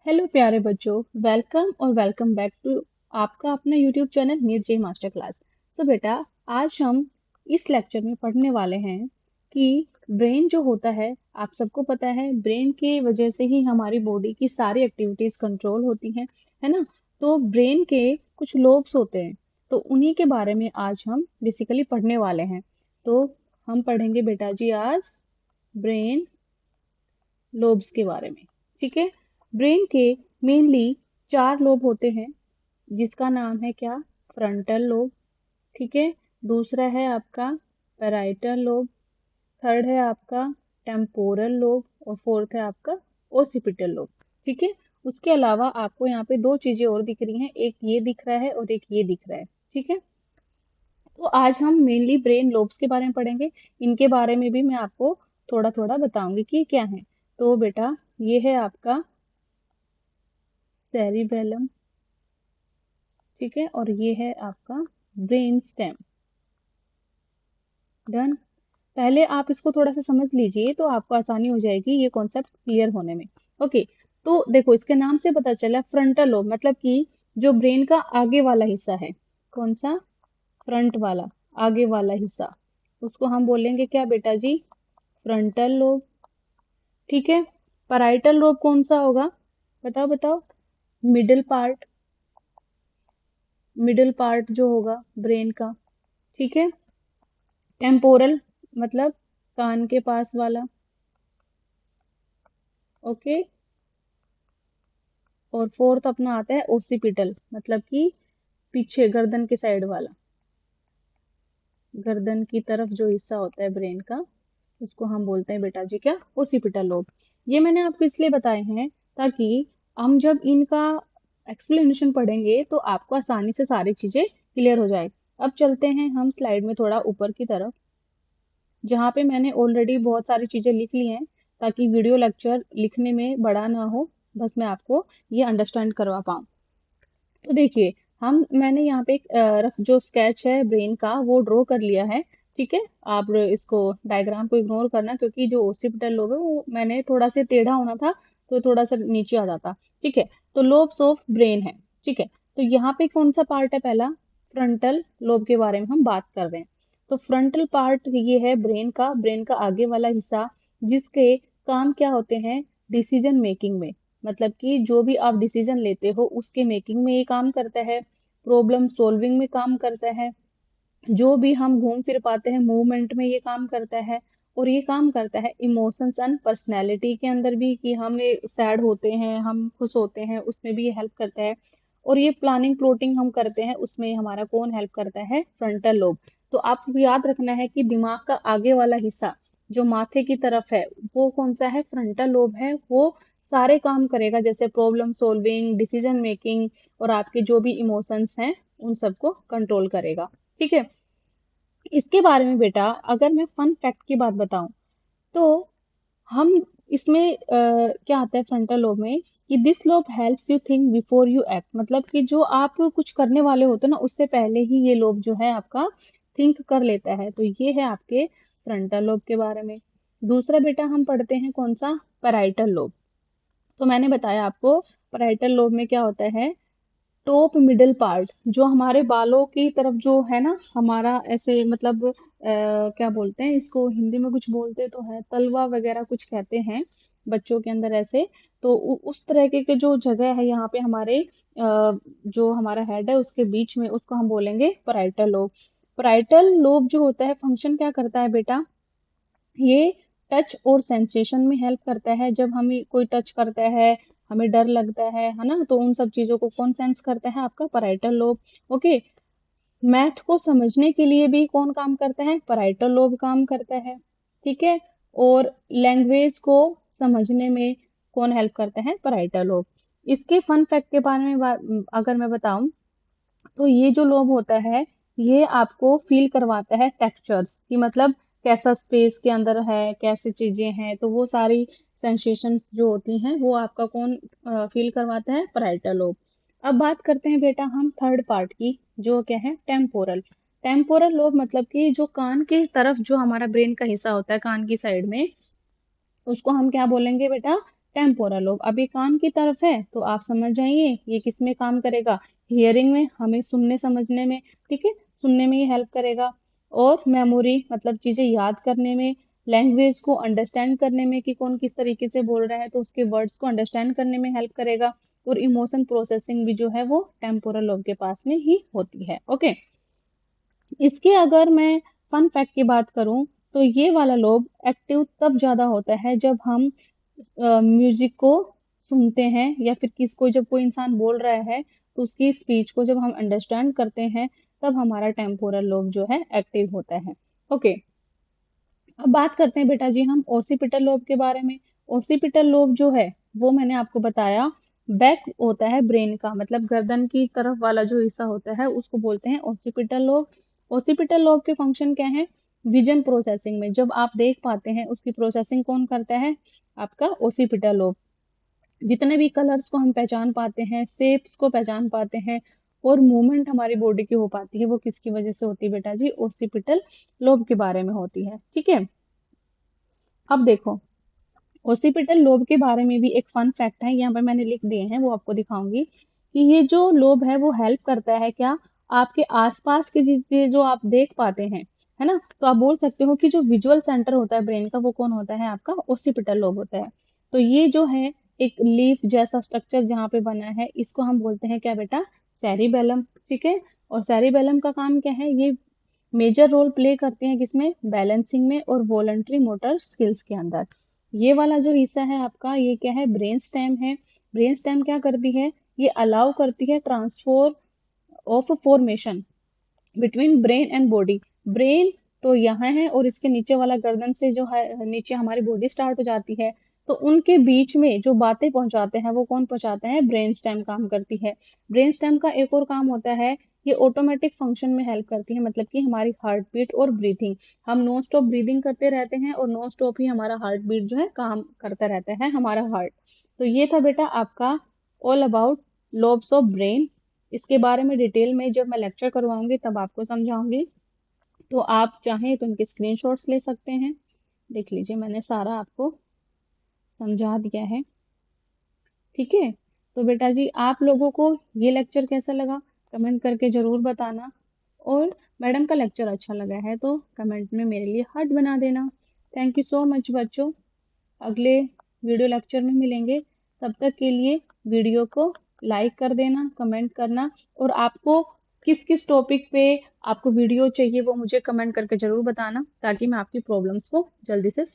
Hello प्यारे बच्चों, welcome और वेलकम बैक टू आपका अपना यूट्यूब चैनल नीट जे मास्टर क्लास। तो बेटा, आज हम इस लेक्चर में पढ़ने वाले हैं कि ब्रेन जो होता है, आप सबको पता है ब्रेन की वजह से ही हमारी बॉडी की सारी एक्टिविटीज कंट्रोल होती हैं, है ना। तो ब्रेन के कुछ लोब्स होते हैं, तो उन्हीं के बारे में आज हम बेसिकली पढ़ने वाले हैं। तो हम पढ़ेंगे बेटा जी आज ब्रेन लोब्स के बारे में। ठीक है। ब्रेन के मेनली 4 लोब होते हैं, जिसका नाम है क्या? Frontal lobe. ठीक है। दूसरा है आपका पैराइटल लोब। थर्ड है आपका टेम्पोरल लोब और फोर्थ है आपका ओसिपिटल लोब। ठीक है। उसके अलावा आपको यहाँ पे 2 चीजें और दिख रही हैं, एक ये दिख रहा है और एक ये दिख रहा है। ठीक है। तो आज हम मेनली ब्रेन लोब्स के बारे में पढ़ेंगे। इनके बारे में भी मैं आपको थोड़ा थोड़ा बताऊंगी कि क्या है। तो बेटा, ये है आपका सेरिबेलम। ठीक है। और ये है आपका ब्रेन स्टेम। डन। पहले आप इसको थोड़ा सा समझ लीजिए तो आपको आसानी हो जाएगी ये कॉन्सेप्ट क्लियर होने में। ओके। तो देखो, इसके नाम से पता चला फ्रंटल लोब मतलब कि जो ब्रेन का आगे वाला हिस्सा है। कौन सा? फ्रंट वाला, आगे वाला हिस्सा। उसको हम बोलेंगे क्या बेटा जी? Frontal lobe. ठीक है। पैराइटल लोब कौन सा होगा? बताओ बताओ। Middle part. मिडिल पार्ट जो होगा ब्रेन का। ठीक है। टेम्पोरल मतलब कान के पास वाला। ओके। और फोर्थ अपना आता है ओसिपिटल, मतलब कि पीछे गर्दन के साइड वाला, गर्दन की तरफ जो हिस्सा होता है ब्रेन का, उसको हम बोलते हैं बेटा जी क्या? Occipital lobe. ये मैंने आपको इसलिए बताए हैं ताकि हम जब इनका एक्सप्लेनेशन पढ़ेंगे तो आपको आसानी से सारी चीजें क्लियर हो जाए। अब चलते हैं हम स्लाइड में थोड़ा ऊपर की तरफ, जहाँ पे मैंने ऑलरेडी बहुत सारी चीजें लिख ली हैं, ताकि वीडियो लेक्चर लिखने में बड़ा ना हो, बस मैं आपको ये अंडरस्टैंड करवा पाऊँ। तो देखिए, हम मैंने यहाँ पे एक रफ जो स्केच है ब्रेन का वो ड्रॉ कर लिया है। ठीक है। आप इसको डायग्राम को इग्नोर करना, क्योंकि जो ओसिपिटल लोब है वो मैंने थोड़ा सा टेढ़ा होना था तो थोड़ा सा नीचे आ जाता। ठीक है। तो लोब्स ऑफ ब्रेन है। ठीक है। तो यहाँ पे कौन सा पार्ट है? पहला फ्रंटल लोब के बारे में हम बात कर रहे हैं। तो फ्रंटल पार्ट ये है ब्रेन का आगे वाला हिस्सा, जिसके काम क्या होते हैं? डिसीजन मेकिंग में, मतलब कि जो भी आप डिसीजन लेते हो उसके मेकिंग में ये काम करता है। प्रॉब्लम सॉल्विंग में काम करता है। जो भी हम घूम फिर पाते हैं मूवमेंट में ये काम करता है। और ये काम करता है इमोशंस एंड पर्सनैलिटी के अंदर भी, कि हम सैड होते हैं, हम खुश होते हैं, उसमें भी ये हेल्प करता है। और ये प्लानिंग प्लॉटिंग हम करते हैं, उसमें हमारा कौन हेल्प करता है? Frontal lobe. तो आपको याद रखना है कि दिमाग का आगे वाला हिस्सा जो माथे की तरफ है, वो कौन सा है? फ्रंटल लोब है। वो सारे काम करेगा, जैसे प्रॉब्लम सॉल्विंग, डिसीजन मेकिंग, और आपके जो भी इमोशंस हैं उन सबको कंट्रोल करेगा। ठीक है। इसके बारे में बेटा, अगर मैं फन फैक्ट की बात बताऊं तो हम इसमें क्या आता है फ्रंटल लोब में, कि this lobe helps you think before you act, मतलब कि जो आप कुछ करने वाले होते हैं ना, उससे पहले ही ये लोब जो है आपका थिंक कर लेता है। तो ये है आपके फ्रंटल लोब के बारे में। दूसरा बेटा हम पढ़ते हैं कौन सा? Parietal lobe. तो मैंने बताया आपको पैराइटल लोब में क्या होता है। टॉप मिडिल पार्ट जो हमारे बालों की तरफ जो है ना, हमारा ऐसे मतलब क्या बोलते हैं इसको, हिंदी में कुछ बोलते तो है, तलवा वगैरह कुछ कहते हैं बच्चों के अंदर ऐसे। तो उस तरह के जो जगह है यहाँ पे हमारे जो हमारा हेड है उसके बीच में, उसको हम बोलेंगे पराइटल लोब। पराइटल लोब जो होता है, फंक्शन क्या करता है बेटा? ये टच और सेंसेशन में हेल्प करता है। जब हमें कोई टच करता है, हमें डर लगता है ना, तो उन सब चीजों को कौन सेंस करता है? आपका पैराइटल लोब। ओके। मैथ को समझने के लिए भी कौन काम करता है? पैराइटल लोब काम करता है। ठीक है। और लैंग्वेज को समझने में कौन हेल्प करता है? Parietal lobe. इसके फन फैक्ट के बारे में अगर मैं बताऊं, तो ये जो लोब होता है, ये आपको फील करवाता है टेक्सचर्स की, मतलब कैसा स्पेस के अंदर है, कैसी चीजें हैं, तो वो सारी सेंसेशन जो होती हैं वो आपका कौन फील करवाता है? Parietal lobe. अब बात करते हैं बेटा हम थर्ड पार्ट की, जो क्या है? टेम्पोरल। टेम्पोरल लोब मतलब कि जो कान की तरफ जो हमारा ब्रेन का हिस्सा होता है, कान की साइड में, उसको हम क्या बोलेंगे बेटा? Temporal lobe. अब ये कान की तरफ है तो आप समझ जाइए ये किस में काम करेगा, हियरिंग में, हमें सुनने समझने में, ठीक है, सुनने में ये हेल्प करेगा। और मेमोरी मतलब चीजें याद करने में, लैंग्वेज को अंडरस्टैंड करने में कि कौन किस तरीके से बोल रहा है तो उसके वर्ड्स को अंडरस्टैंड करने में हेल्प करेगा। और इमोशन प्रोसेसिंग भी जो है वो टेम्पोरल लोब के पास में ही होती है। ओके, इसके अगर मैं फन फैक्ट की बात करूं तो ये वाला लोब एक्टिव तब ज्यादा होता है जब हम म्यूजिक को सुनते हैं या फिर किसको, जब कोई इंसान बोल रहा है तो उसकी स्पीच को जब हम अंडरस्टैंड करते हैं तब हमारा टेम्पोरल लोब जो है एक्टिव होता है। ओके, अब बात करते हैं बेटा जी हम ओसिपिटल लोब के बारे में। ओसिपिटल लोब जो है वो मैंने आपको बताया बैक होता है ब्रेन का, मतलब गर्दन की तरफ वाला जो हिस्सा होता है उसको बोलते हैं ओसिपिटल लोब। ओसिपिटल लोब के फंक्शन क्या है, विजन प्रोसेसिंग में, जब आप देख पाते हैं उसकी प्रोसेसिंग कौन करता है, आपका ओसिपिटल लोब। जितने भी कलर्स को हम पहचान पाते हैं, शेप्स को पहचान पाते हैं और मूवमेंट हमारी बॉडी की हो पाती है, वो किसकी वजह से होती है बेटा जी, ओसिपिटल लोब के बारे में होती है। ठीक है, अब देखो ओसिपिटल लोब के बारे में भी एक फन फैक्ट है, यहाँ पे मैंने लिख दिए हैं वो आपको दिखाऊंगी कि ये जो लोब है वो हेल्प करता है क्या, आपके आसपास की चीजें जो आप देख पाते हैं, है ना, तो आप बोल सकते हो कि जो विजुअल सेंटर होता है ब्रेन का वो कौन होता है, आपका ओसिपिटल लोब होता है। तो ये जो है एक लीफ जैसा स्ट्रक्चर जहाँ पे बना है इसको हम बोलते हैं क्या बेटा, सेरिबेलम। ठीक है, और सेरिबेलम का काम क्या है, ये मेजर रोल प्ले करते हैं किसमें, बैलेंसिंग में और वॉलंटरी मोटर स्किल्स के अंदर। ये वाला जो हिस्सा है आपका ये क्या है, ब्रेन स्टेम है। ब्रेन स्टेम क्या करती है, ये अलाउ करती है transfer of formation between brain and body. Brain तो यहाँ है और इसके नीचे वाला गर्दन से जो है नीचे हमारी बॉडी स्टार्ट हो जाती है, तो उनके बीच में जो बातें पहुंचाते हैं वो कौन पहुंचाते हैं, ब्रेन स्टेम काम करती है। ब्रेन स्टेम का एक और काम होता है, ये ऑटोमेटिक फंक्शन में हेल्प करती है, मतलब कि हमारी हार्ट बीट और ब्रीथिंग, हम नॉन स्टॉप ब्रीदिंग करते रहते हैं और नॉन स्टॉप ही हमारा हार्ट बीट जो है काम करता रहता है हमारा हार्ट। तो ये था बेटा आपका all about lobes of brain. इसके बारे में डिटेल में जब मैं लेक्चर करवाऊंगी तब आपको समझाऊंगी, तो आप चाहें तो इनके स्क्रीनशॉट्स ले सकते हैं। देख लीजिए मैंने सारा आपको समझा दिया है। ठीक है, तो बेटा जी आप लोगों को ये लेक्चर कैसा लगा कमेंट करके जरूर बताना, और मैडम का लेक्चर अच्छा लगा है तो कमेंट में मेरे लिए हार्ट बना देना। थैंक यू सो मच बच्चों, अगले वीडियो लेक्चर में मिलेंगे, तब तक के लिए वीडियो को लाइक कर देना, कमेंट करना, और आपको किस किस टॉपिक पे आपको वीडियो चाहिए वो मुझे कमेंट करके जरूर बताना ताकि मैं आपकी प्रॉब्लम्स को जल्दी से